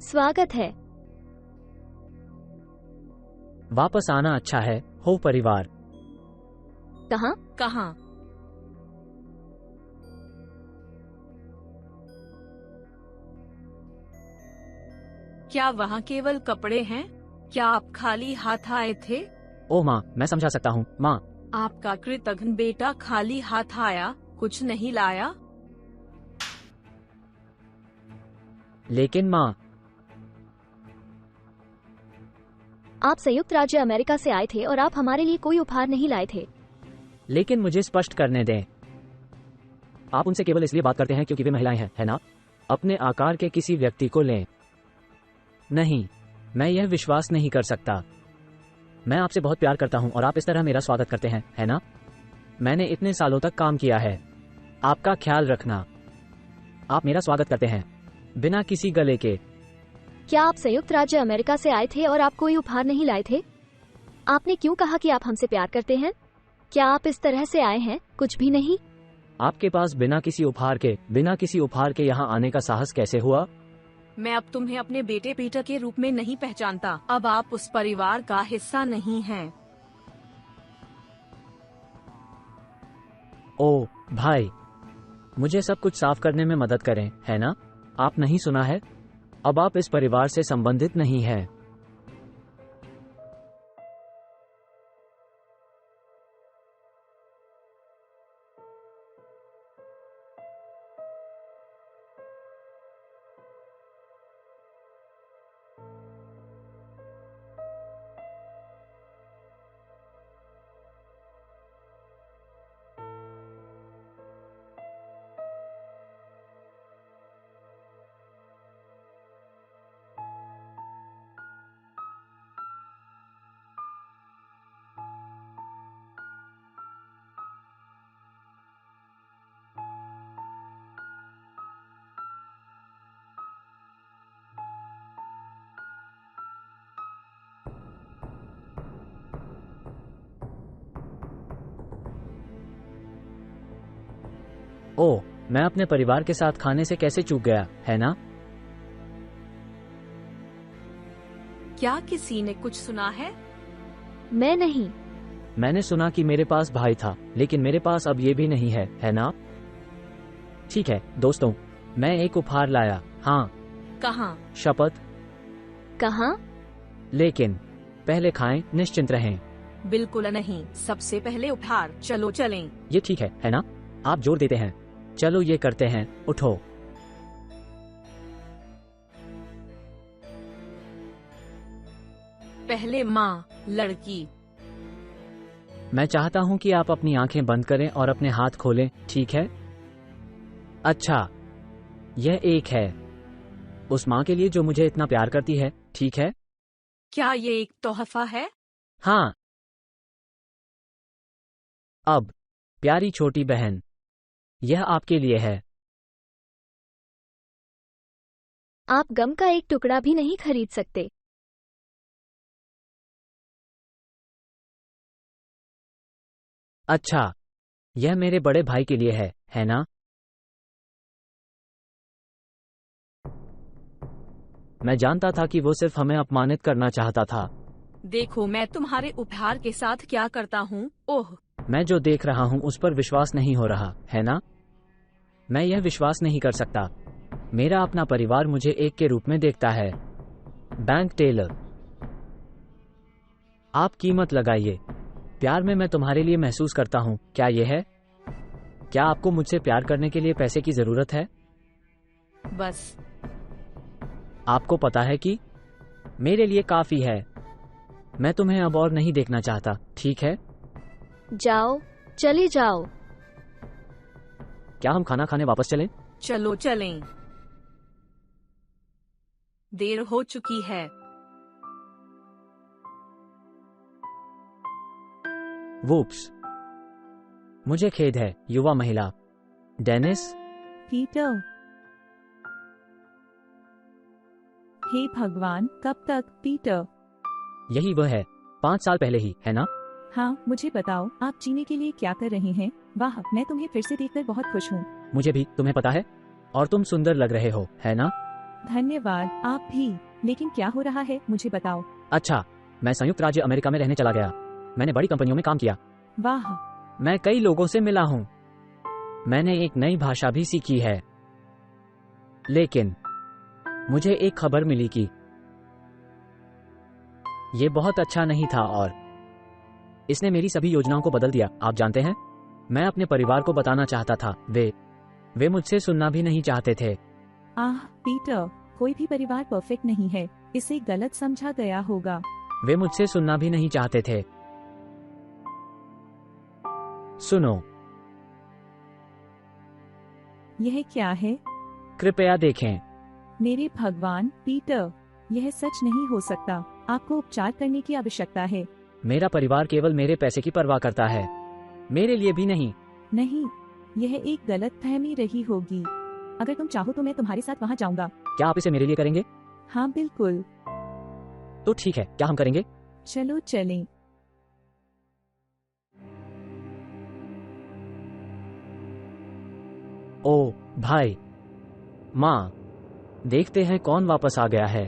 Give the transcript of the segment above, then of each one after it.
स्वागत है। वापस आना अच्छा है, हो परिवार। कहाँ? कहाँ? क्या वहाँ केवल कपड़े हैं? क्या आप खाली हाथ आए थे? ओ माँ, मैं समझा सकता हूँ माँ। आपका कृतघ्न बेटा खाली हाथ आया, कुछ नहीं लाया। लेकिन माँ, आप संयुक्त राज्य अमेरिका से आए थे और आप हमारे लिए कोई उपहार नहीं लाए थे। लेकिन मुझे स्पष्ट करने दें। आप उनसे केवल इसलिए बात करते हैं क्योंकि वे महिलाएं हैं, है ना? अपने आकार के किसी व्यक्ति को लें। नहीं, मैं यह विश्वास नहीं कर सकता। मैं आपसे बहुत प्यार करता हूं और आप इस तरह मेरा स्वागत करते हैं, है ना? मैंने इतने सालों तक काम किया है। आपका ख्याल रखना। आप मेरा स्वागत करते हैं बिना किसी गले के। क्या आप संयुक्त राज्य अमेरिका से आए थे और आप कोई उपहार नहीं लाए थे? आपने क्यों कहा कि आप हमसे प्यार करते हैं? क्या आप इस तरह से आए हैं? कुछ भी नहीं। आपके पास बिना किसी उपहार के यहाँ आने का साहस कैसे हुआ? मैं अब तुम्हें अपने बेटे पीटर के रूप में नहीं पहचानता। अब आप उस परिवार का हिस्सा नहीं हैं। ओ भाई, मुझे सब कुछ साफ करने में मदद करें, है ना? आप नहीं सुना है? अब आप इस परिवार से संबंधित नहीं हैं। ओह, मैं अपने परिवार के साथ खाने से कैसे चूक गया, है ना? क्या किसी ने कुछ सुना है? मैं नहीं। मैंने सुना कि मेरे पास भाई था, लेकिन मेरे पास अब ये भी नहीं है ना? ठीक है दोस्तों, मैं एक उपहार लाया। हाँ। कहाँ? शपथ। कहाँ? लेकिन पहले खाएं, निश्चिंत रहें। बिल्कुल नहीं, सबसे पहले उपहार। चलो चलें। ये ठीक है ना? आप जोर देते हैं। चलो ये करते हैं, उठो। पहले माँ, लड़की। मैं चाहता हूं कि आप अपनी आंखें बंद करें और अपने हाथ खोलें, ठीक है? अच्छा, यह एक है उस माँ के लिए जो मुझे इतना प्यार करती है, ठीक है? क्या ये एक तोहफा है? हाँ। अब प्यारी छोटी बहन, यह आपके लिए है। आप गम का एक टुकड़ा भी नहीं खरीद सकते। अच्छा, यह मेरे बड़े भाई के लिए है ना? मैं जानता था कि वो सिर्फ हमें अपमानित करना चाहता था। देखो मैं तुम्हारे उपहार के साथ क्या करता हूँ। ओह, मैं जो देख रहा हूँ उस पर विश्वास नहीं हो रहा, है ना? मैं यह विश्वास नहीं कर सकता। मेरा अपना परिवार मुझे एक के रूप में देखता है। बैंक टेलर, आप कीमत लगाइए। प्यार में मैं तुम्हारे लिए महसूस करता हूँ, क्या यह है? क्या आपको मुझसे प्यार करने के लिए पैसे की जरूरत है? बस। आपको पता है कि मेरे लिए काफी है। मैं तुम्हें अब और नहीं देखना चाहता, ठीक है? जाओ, चले जाओ। क्या हम खाना खाने वापस चलें? चलो चलें। देर हो चुकी है। वूप्स, मुझे खेद है, युवा महिला। डेनिस? पीटर। हे भगवान, कब तक पीटर? यही वह है, 5 साल पहले ही, है ना? हाँ, मुझे बताओ आप जीने के लिए क्या कर रहे हैं। वाह, मैं तुम्हें फिर से देखकर बहुत खुश हूँ। मुझे भी, तुम्हें पता है? और तुम सुंदर लग रहे हो, है ना? धन्यवाद, आप भी। लेकिन क्या हो रहा है, मुझे बताओ। अच्छा, मैं संयुक्त राज्य अमेरिका में रहने चला गया। मैंने बड़ी कंपनियों में काम किया। वाह, मैं कई लोगों से मिला हूँ। मैंने एक नई भाषा भी सीखी है। लेकिन मुझे एक खबर मिली कि ये बहुत अच्छा नहीं था और इसने मेरी सभी योजनाओं को बदल दिया। आप जानते हैं, मैं अपने परिवार को बताना चाहता था। वे मुझसे सुनना भी नहीं चाहते थे। आह पीटर, कोई भी परिवार परफेक्ट नहीं है, इसे गलत समझा गया होगा। वे मुझसे सुनना भी नहीं चाहते थे। सुनो, यह क्या है? कृपया देखें। मेरे भगवान पीटर, यह सच नहीं हो सकता। आपको उपचार करने की आवश्यकता है। मेरा परिवार केवल मेरे पैसे की परवाह करता है, मेरे लिए भी नहीं। नहीं, यह एक गलतफहमी रही होगी। अगर तुम चाहो तो मैं तुम्हारे साथ वहाँ जाऊंगा। क्या आप इसे मेरे लिए करेंगे? हाँ बिल्कुल, तो ठीक है, क्या हम करेंगे? चलो चलें। ओ भाई, माँ, देखते हैं कौन वापस आ गया है।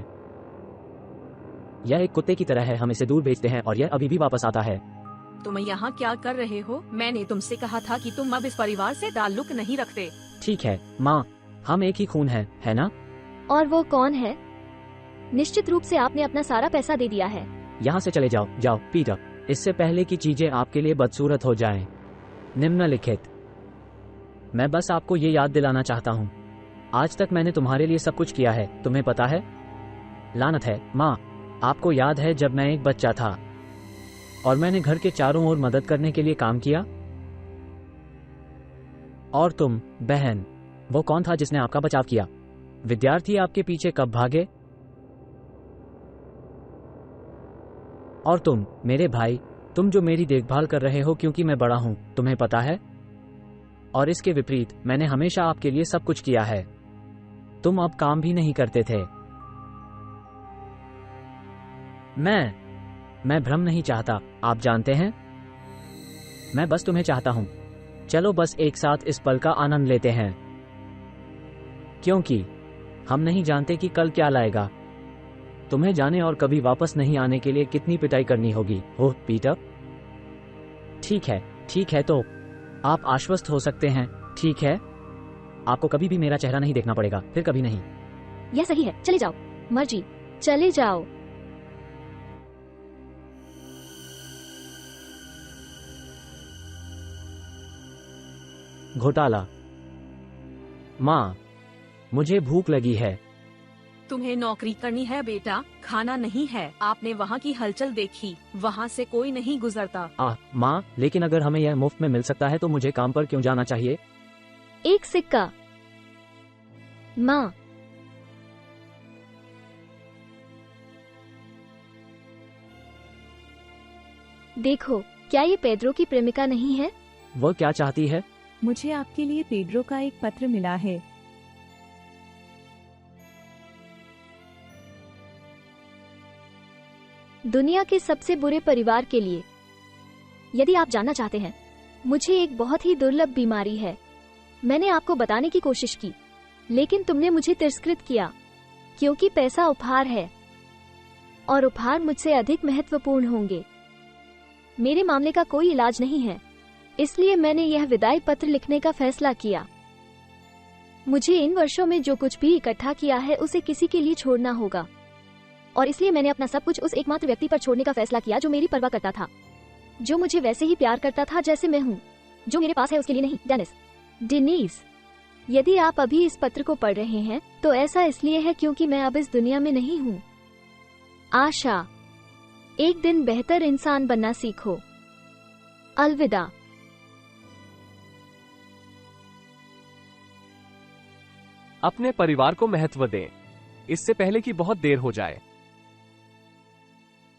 यह एक कुत्ते की तरह है, हम इसे दूर भेजते हैं और यह अभी भी वापस आता है। तुम यहाँ क्या कर रहे हो? मैंने तुमसे कहा था कि तुम अब इस परिवार से ताल्लुक नहीं रखते। ठीक है माँ, हम एक ही खून हैं, है ना? और वो कौन है? निश्चित रूप से आपने अपना सारा पैसा दे दिया है। यहाँ से चले जाओ, जाओ पीटर, इससे पहले कि चीजें आपके लिए बदसूरत हो जाएं। निम्नलिखित, मैं बस आपको ये याद दिलाना चाहता हूँ, आज तक मैंने तुम्हारे लिए सब कुछ किया है, तुम्हें पता है? लानत है माँ, आपको याद है जब मैं एक बच्चा था और मैंने घर के चारों ओर मदद करने के लिए काम किया? और तुम, बहन, वो कौन था जिसने आपका बचाव किया? विद्यार्थी आपके पीछे कब भागे? और तुम, मेरे भाई, तुम जो मेरी देखभाल कर रहे हो क्योंकि मैं बड़ा हूं, तुम्हें पता है? और इसके विपरीत, मैंने हमेशा आपके लिए सब कुछ किया है। तुम अब काम भी नहीं करते थे। मैं भ्रम नहीं चाहता, आप जानते हैं? मैं बस तुम्हें चाहता हूं। चलो बस एक साथ इस पल का आनंद लेते हैं, क्योंकि हम नहीं जानते कि कल क्या लाएगा। तुम्हें जाने और कभी वापस नहीं आने के लिए कितनी पिटाई करनी होगी। ओह पीटर, ठीक है, तो आप आश्वस्त हो सकते हैं, ठीक है? आपको कभी भी मेरा चेहरा नहीं देखना पड़ेगा, फिर कभी नहीं। यह सही है, चले जाओ। मर्जी, चले जाओ। घोटाला। माँ, मुझे भूख लगी है। तुम्हें नौकरी करनी है बेटा, खाना नहीं है। आपने वहाँ की हलचल देखी, वहाँ से कोई नहीं गुजरता। माँ, लेकिन अगर हमें यह मुफ्त में मिल सकता है तो मुझे काम पर क्यों जाना चाहिए? एक सिक्का। माँ, देखो, क्या ये पेड्रो की प्रेमिका नहीं है? वह क्या चाहती है? मुझे आपके लिए पेड्रो का एक पत्र मिला है। दुनिया के सबसे बुरे परिवार के लिए। यदि आप जानना चाहते हैं, मुझे एक बहुत ही दुर्लभ बीमारी है। मैंने आपको बताने की कोशिश की, लेकिन तुमने मुझे तिरस्कृत किया, क्योंकि पैसा उपहार है और उपहार मुझसे अधिक महत्वपूर्ण होंगे। मेरे मामले का कोई इलाज नहीं है, इसलिए मैंने यह विदाई पत्र लिखने का फैसला किया। मुझे इन वर्षों में जो कुछ भी इकट्ठा किया है उसे किसी के लिए छोड़ना होगा, और इसलिए मैंने अपना सब कुछ उस एकमात्र व्यक्ति पर छोड़ने का फैसला किया जो मेरी परवाह करता था, जो मुझे वैसे ही प्यार करता था जैसे मैं हूँ। जो मेरे पास है उसके लिए नहीं। डेनिस, यदि आप अभी इस पत्र को पढ़ रहे हैं तो ऐसा इसलिए है क्योंकि मैं अब इस दुनिया में नहीं हूँ। आशा, एक दिन बेहतर इंसान बनना सीखो। अलविदा। अपने परिवार को महत्व दें, इससे पहले कि बहुत देर हो जाए।